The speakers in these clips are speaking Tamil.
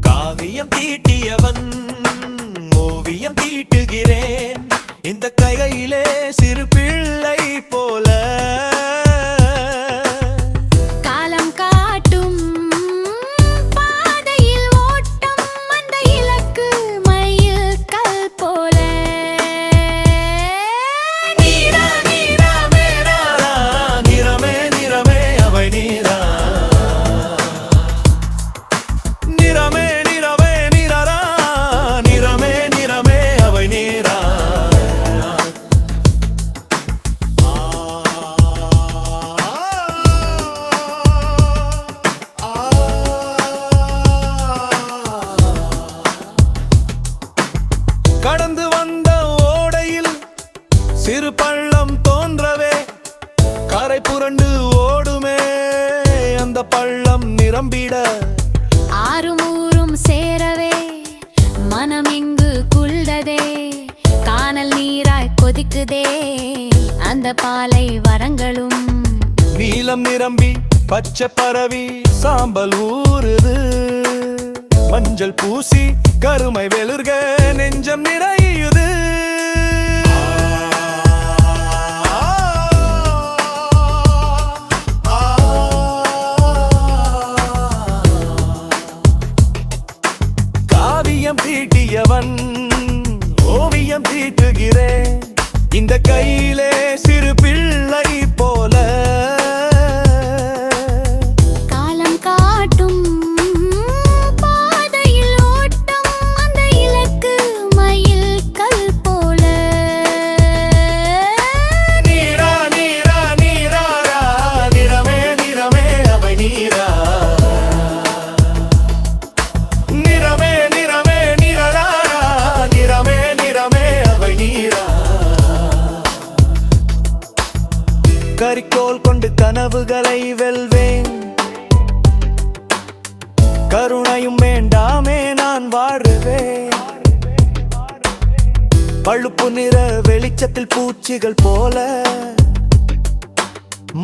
காவியம் தீட்டியவன் ஓவியம் தீட்டுகிறேன் இந்த கையிலே சிறு பிள்ளை போல காலம் காட்டும் பாதையில் ஓட்டம் அந்த இலக்கு மயில் கல் போல நீரா நீரா மேரா நிறமே நிறமே அவை நீரா நிறமே நிறமே நிரரா நிறமே நிறமே அவை நீரா கடந்து வந்த ஓடையில் சிறு பள்ளம் தோன்றவே கரை புரண்டு ஓடுமே அந்த பள்ளம் நிரம்பிட ஆறும் ஊரும் சேரவே மனம் இங்கு குளிர்ததே கானல் நீராய் கொதிக்குதே அந்த பாலை வரங்களும் நீலம் நிரம்பி பச்சை பரவி சாம்பல் ஊறுது மஞ்சள் பூசி கருமை வெளுர்க நெஞ்சம் நிறையுது காவியம் தீட்டியவன் ஓவியம் தீட்டுகிறேன் இந்த கையிலே சிறு பிள்ளை போல காலம் காட்டும் பாதையில் ஓட்டம் அந்த இலக்கு மயில் கல் போல நீரா நீரா நீராரா நிறமே நிறமே அவை நீரா நிறமே நிறமே நிரரா நிறமே நிறமே அவை நீரா கரிக்கோல் கொண்டு கனவுகளை வெல்வேன் கருணையும் வேண்டாமே நான் வாழுவேன் பழுப்பு நிற வெளிச்சத்தில் பூச்சிகள் போல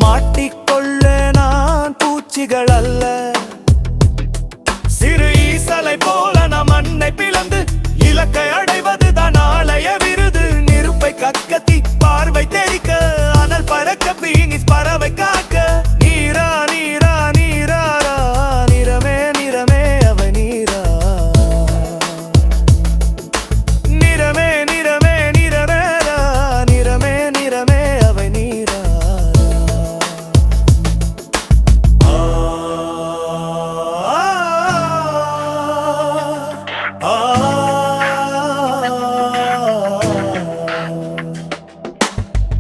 மாட்டிக்கொள்ள நான் பூச்சிகள் அல்ல சிறு ஈசலை போல நாம் மண்ணை பிளந்து இலக்கை அடைவதுதான் ஆலய விருது நெருப்பை கக்கத்தி பார்வை தெரிக்க அனல் பறக்க பீனிஸ் பறவை காக்க நீரா நீரா நீராரா நிறமே நிறமே அவ நீரா நிறமே நிறமே நிரரா நிறமே நிறமே அவ நீரா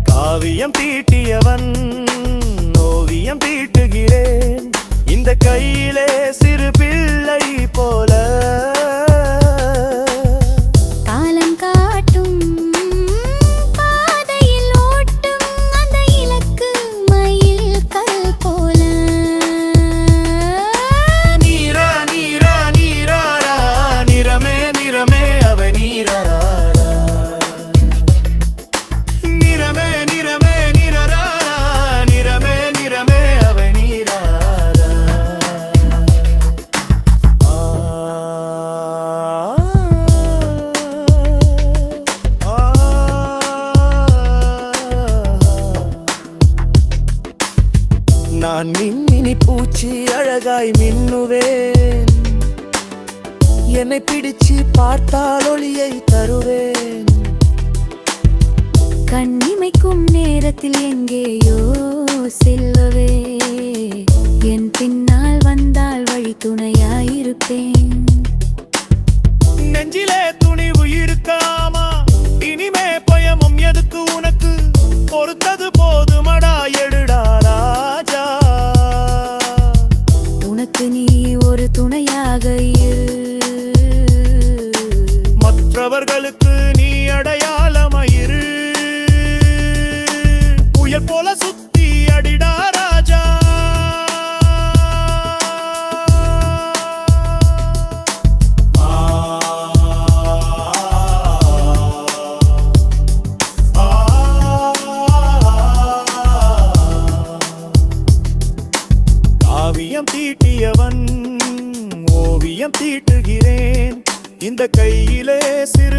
காவியம் தீட்டியவன் ஓவியம் தீட்டுகிறேன் இந்த கையிலே சிறு பிள்ளை போல காலம் காட்டும் பாதையில் ஓட்டம் அந்த இலக்கு மயில் கல் போல நீரா நீரா நீராரா நிறமே நிறமே அவ நீரா நிறமே நிறமே நிரரா நிறமே நிறமே அவ நீரா நான் மின்மினி பூச்சி அழகாய் மின்னுவேன் என்னை பிடிச்சு பார்த்தால் ஒளியை தருவேன் கண்ணிமைக்கும் நேரத்தில் எங்கேயோ செல்லவே என் பின்னால் வந்தால் வழி துணையாயிருப்பேன் நெஞ்சிலே துணிவு இருக்காமா இனிமே பயமும் எதுக்கு உனக்கு பொறுத்தது போதுமடா எடுடா ராஜா உனக்கு நீ ஒரு துணையாக இரு மற்றவர்களுக்கு நீ அடையாளமாயிரு இந்த கையிலே சிறு